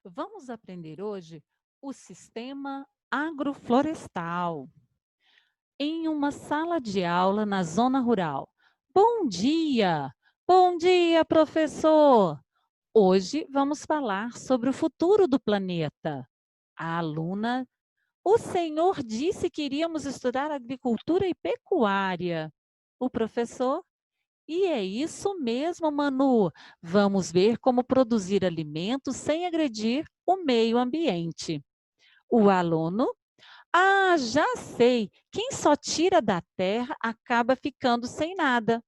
Vamos aprender hoje o sistema agroflorestal em uma sala de aula na zona rural. Bom dia! Bom dia, professor! Hoje vamos falar sobre o futuro do planeta. A aluna, o senhor disse que iríamos estudar agricultura e pecuária. O professor, e é isso mesmo, Manu. Vamos ver como produzir alimentos sem agredir o meio ambiente. O aluno, já sei. Quem só tira da terra acaba ficando sem nada.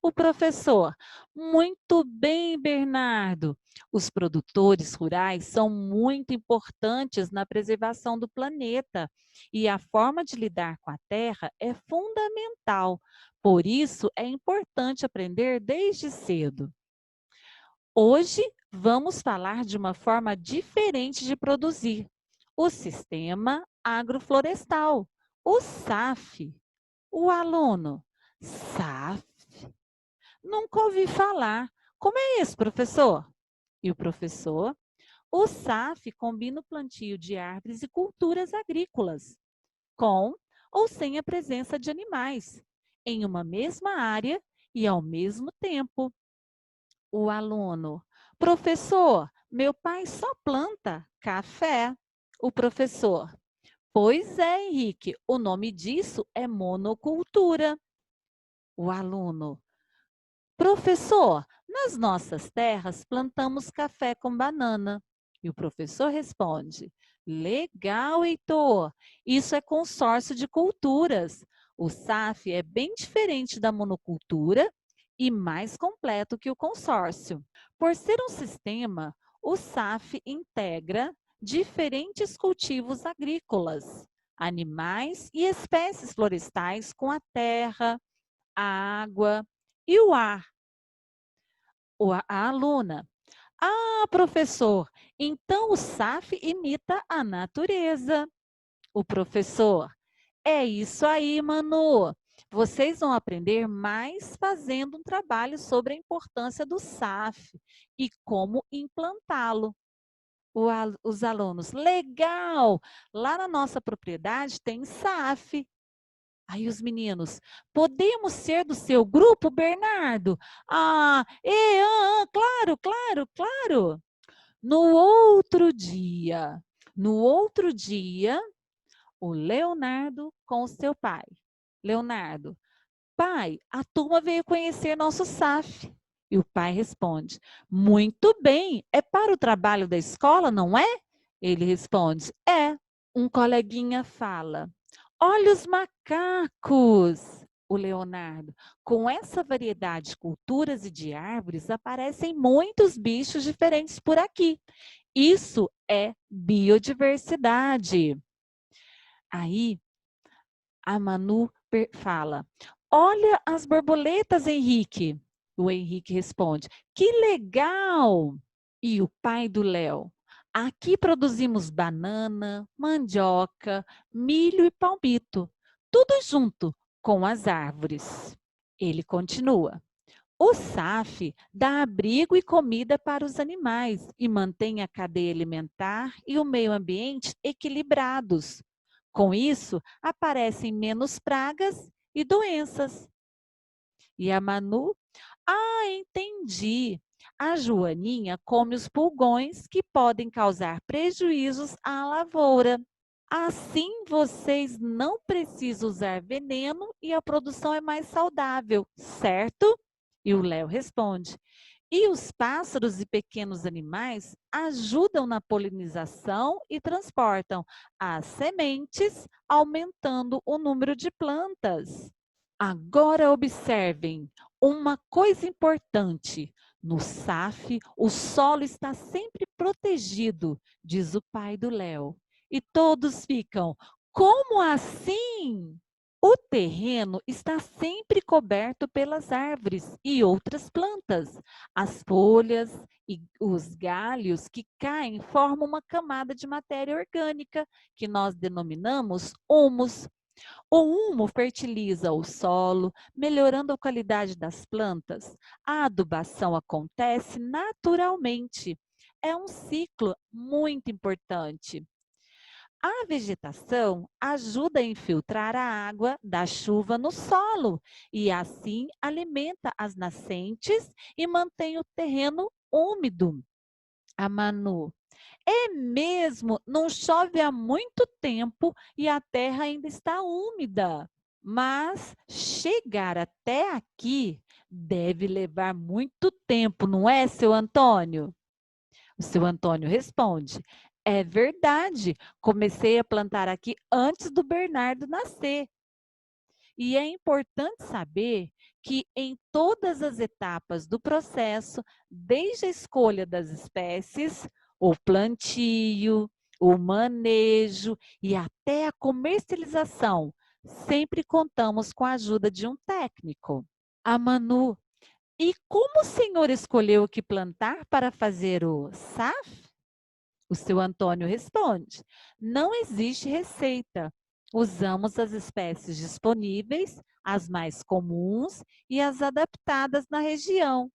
O professor, muito bem, Bernardo. Os produtores rurais são muito importantes na preservação do planeta e a forma de lidar com a terra é fundamental. Por isso, é importante aprender desde cedo. Hoje, vamos falar de uma forma diferente de produzir: o sistema agroflorestal, o SAF. O aluno, SAF? Nunca ouvi falar. Como é isso, professor? E o professor? O SAF combina o plantio de árvores e culturas agrícolas, com ou sem a presença de animais, em uma mesma área e ao mesmo tempo. O aluno, professor, meu pai só planta café. O professor, pois é, Henrique, o nome disso é monocultura. O aluno, professor, nas nossas terras plantamos café com banana. E o professor responde: legal, Heitor. Isso é consórcio de culturas. O SAF é bem diferente da monocultura e mais completo que o consórcio. Por ser um sistema, o SAF integra diferentes cultivos agrícolas, animais e espécies florestais com a terra, a água e o ar. A aluna. Professor, então o SAF imita a natureza. O professor. É isso aí, Manu. Vocês vão aprender mais fazendo um trabalho sobre a importância do SAF e como implantá-lo. Os alunos, legal! Lá na nossa propriedade tem SAF. Aí os meninos, podemos ser do seu grupo, Bernardo? Claro, claro, claro. No outro dia, no outro dia, o Leonardo com o seu pai. Leonardo, pai, a turma veio conhecer nosso SAF. E o pai responde, muito bem, é para o trabalho da escola, não é? Ele responde, é. Um coleguinha fala, olha os macacos! O Leonardo, com essa variedade de culturas e de árvores, aparecem muitos bichos diferentes por aqui. Isso é biodiversidade. Aí a Manu fala: olha as borboletas, Henrique. O Henrique responde: que legal! E o pai do Léo: aqui produzimos banana, mandioca, milho e palmito, tudo junto com as árvores. Ele continua: o SAF dá abrigo e comida para os animais e mantém a cadeia alimentar e o meio ambiente equilibrados. Com isso, aparecem menos pragas e doenças. E a Manu? Entendi. A Joaninha come os pulgões que podem causar prejuízos à lavoura. Assim, vocês não precisam usar veneno e a produção é mais saudável, certo? E o Léo responde: e os pássaros e pequenos animais ajudam na polinização e transportam as sementes, aumentando o número de plantas. Agora observem uma coisa importante. No SAF, o solo está sempre protegido, diz o pai do Léo. E todos ficam, como assim? O terreno está sempre coberto pelas árvores e outras plantas. As folhas e os galhos que caem formam uma camada de matéria orgânica que nós denominamos humus. O humo fertiliza o solo, melhorando a qualidade das plantas. A adubação acontece naturalmente. é um ciclo muito importante. A vegetação ajuda a infiltrar a água da chuva no solo e assim alimenta as nascentes e mantém o terreno úmido. A Manu, é mesmo, não chove há muito tempo e a terra ainda está úmida. Mas chegar até aqui deve levar muito tempo, não é, seu Antônio? O seu Antônio responde: é verdade, comecei a plantar aqui antes do Bernardo nascer. E é importante saber que em todas as etapas do processo, desde a escolha das espécies, o plantio, o manejo e até a comercialização, sempre contamos com a ajuda de um técnico. A Manu, e como o senhor escolheu o que plantar para fazer o SAF? O seu Antônio responde: não existe receita. Usamos as espécies disponíveis, as mais comuns e as adaptadas na região.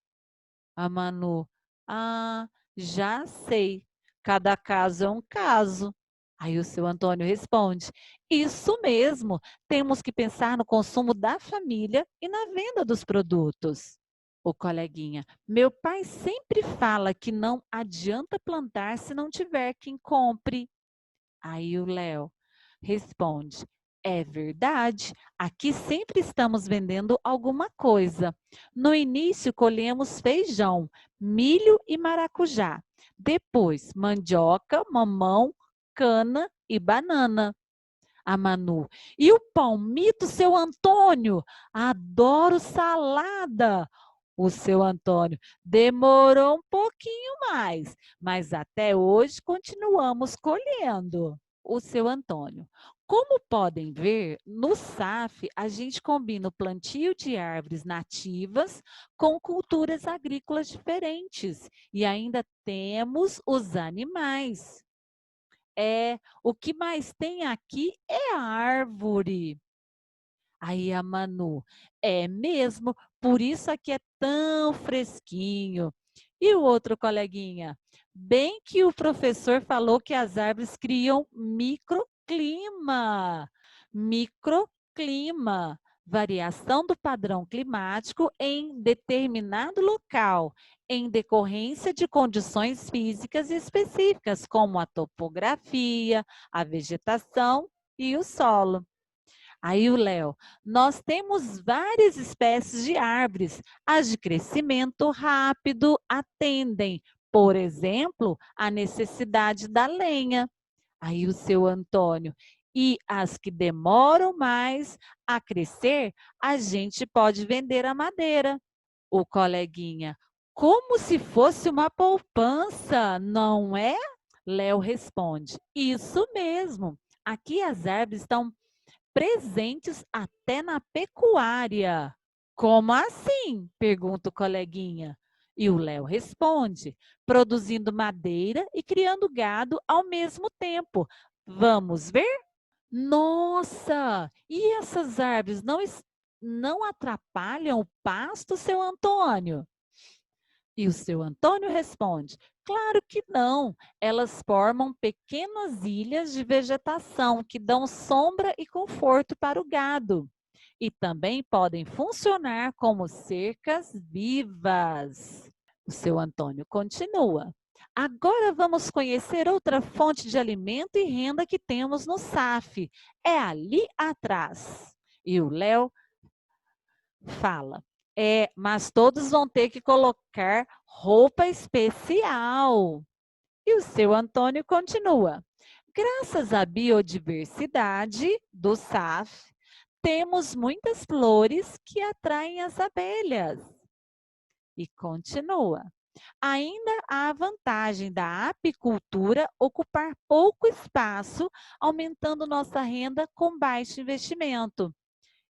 A Manu, ah, já sei. Cada caso é um caso. Aí o seu Antônio responde: isso mesmo, temos que pensar no consumo da família e na venda dos produtos. O coleguinha, meu pai sempre fala que não adianta plantar se não tiver quem compre. Aí o Léo responde: é verdade, aqui sempre estamos vendendo alguma coisa. No início colhemos feijão, milho e maracujá. Depois, mandioca, mamão, cana e banana. A Manu. E o palmito, seu Antônio? Adoro salada. O seu Antônio. Demorou um pouquinho mais, mas até hoje continuamos colhendo. O seu Antônio. Como podem ver, no SAF a gente combina o plantio de árvores nativas com culturas agrícolas diferentes e ainda temos os animais. É, o que mais tem aqui é a árvore. Aí a Manu, é mesmo, por isso aqui é tão fresquinho. E o outro coleguinha? Bem que o professor falou que as árvores criam microclima. Microclima, variação do padrão climático em determinado local, em decorrência de condições físicas específicas, como a topografia, a vegetação e o solo. Aí o Léo, nós temos várias espécies de árvores. As de crescimento rápido atendem, por exemplo, a necessidade da lenha. Aí o seu Antônio, e as que demoram mais a crescer, a gente pode vender a madeira. O coleguinha, como se fosse uma poupança, não é? Léo responde, isso mesmo. Aqui as árvores estão presentes até na pecuária. Como assim? Pergunta o coleguinha. E o Léo responde: produzindo madeira e criando gado ao mesmo tempo. Vamos ver? Nossa! E essas árvores não atrapalham o pasto, seu Antônio? E o seu Antônio responde: claro que não. Elas formam pequenas ilhas de vegetação que dão sombra e conforto para o gado. E também podem funcionar como cercas vivas. O seu Antônio continua. Agora vamos conhecer outra fonte de alimento e renda que temos no SAF. É ali atrás. E o Léo fala. É, mas todos vão ter que colocar roupa especial. E o seu Antônio continua. Graças à biodiversidade do SAF, temos muitas flores que atraem as abelhas. E continua. Ainda há a vantagem da apicultura ocupar pouco espaço, aumentando nossa renda com baixo investimento.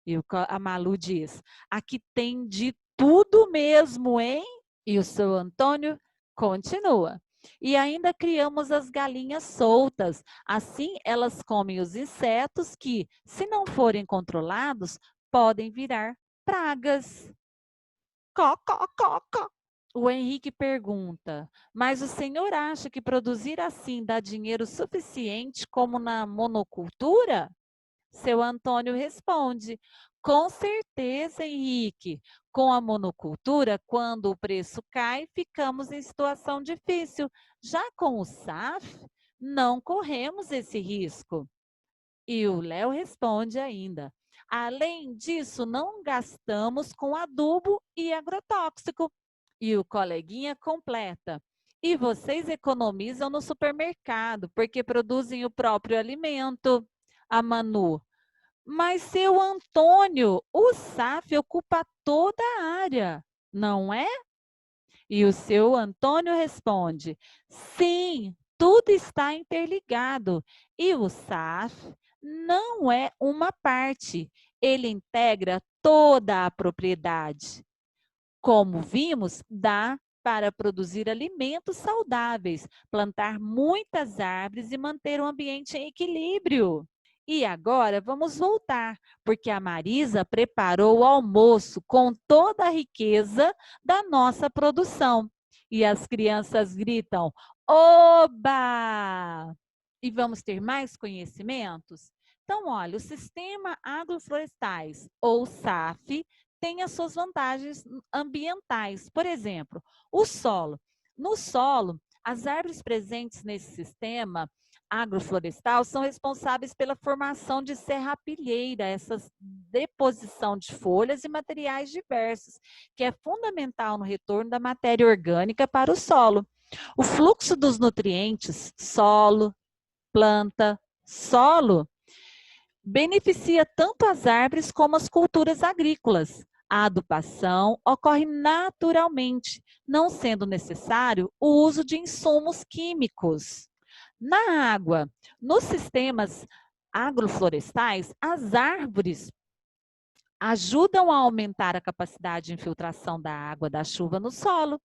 E a Malu diz: aqui tem de tudo mesmo, hein? E o seu Antônio continua. E ainda criamos as galinhas soltas. Assim, elas comem os insetos que, se não forem controlados, podem virar pragas. Có, có, có, có. O Henrique pergunta: mas o senhor acha que produzir assim dá dinheiro suficiente como na monocultura? Seu Antônio responde: com certeza, Henrique. Com a monocultura, quando o preço cai, ficamos em situação difícil. Já com o SAF, não corremos esse risco. E o Léo responde ainda: além disso, não gastamos com adubo e agrotóxico. E o coleguinha completa: e vocês economizam no supermercado, porque produzem o próprio alimento. A Manu: mas seu Antônio, o SAF ocupa toda a área, não é? E o seu Antônio responde: sim, tudo está interligado. E o SAF não é uma parte, ele integra toda a propriedade. Como vimos, dá para produzir alimentos saudáveis, plantar muitas árvores e manter o ambiente em equilíbrio. E agora vamos voltar, porque a Marisa preparou o almoço com toda a riqueza da nossa produção. E as crianças gritam: Oba! E vamos ter mais conhecimentos? Então, olha, o Sistema Agroflorestais, ou SAF, tem as suas vantagens ambientais. Por exemplo, o solo. No solo, as árvores presentes nesse sistema agroflorestal são responsáveis pela formação de serrapilheira, essa deposição de folhas e materiais diversos, que é fundamental no retorno da matéria orgânica para o solo. O fluxo dos nutrientes, solo, planta, solo, beneficia tanto as árvores como as culturas agrícolas. A adubação ocorre naturalmente, não sendo necessário o uso de insumos químicos. Na água, nos sistemas agroflorestais, as árvores ajudam a aumentar a capacidade de infiltração da água da chuva no solo.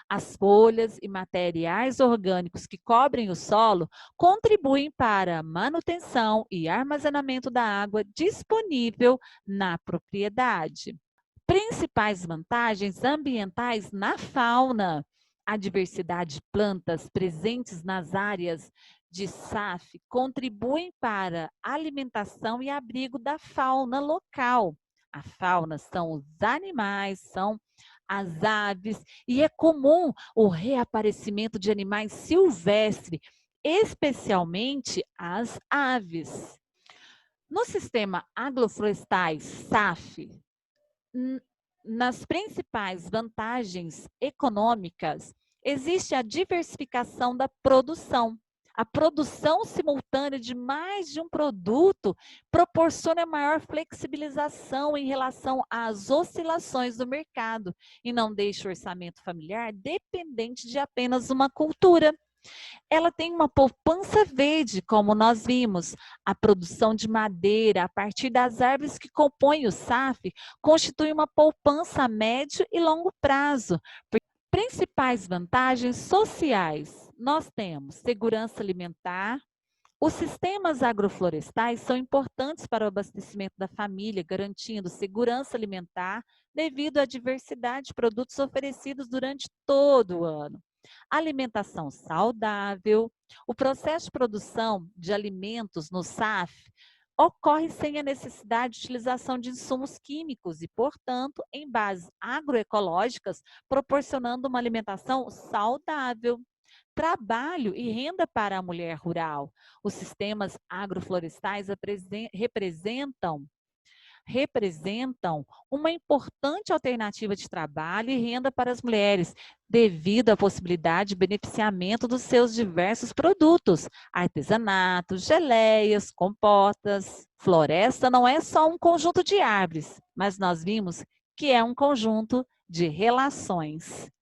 As folhas e materiais orgânicos que cobrem o solo contribuem para a manutenção e armazenamento da água disponível na propriedade. Principais vantagens ambientais na fauna. A diversidade de plantas presentes nas áreas de SAF contribuem para a alimentação e abrigo da fauna local. A fauna são os animais, são as aves, e é comum o reaparecimento de animais silvestres, especialmente as aves. No sistema agroflorestais SAF, nas principais vantagens econômicas, existe a diversificação da produção. A produção simultânea de mais de um produto proporciona maior flexibilização em relação às oscilações do mercado e não deixa o orçamento familiar dependente de apenas uma cultura. Ela tem uma poupança verde, como nós vimos. A produção de madeira a partir das árvores que compõem o SAF constitui uma poupança a médio e longo prazo. Principais vantagens sociais: nós temos segurança alimentar. Os sistemas agroflorestais são importantes para o abastecimento da família, garantindo segurança alimentar devido à diversidade de produtos oferecidos durante todo o ano. Alimentação saudável. O processo de produção de alimentos no SAF ocorre sem a necessidade de utilização de insumos químicos e, portanto, em bases agroecológicas, proporcionando uma alimentação saudável. Trabalho e renda para a mulher rural. Os sistemas agroflorestais representam uma importante alternativa de trabalho e renda para as mulheres, devido à possibilidade de beneficiamento dos seus diversos produtos, artesanato, geleias, compotas. Floresta não é só um conjunto de árvores, mas nós vimos que é um conjunto de relações.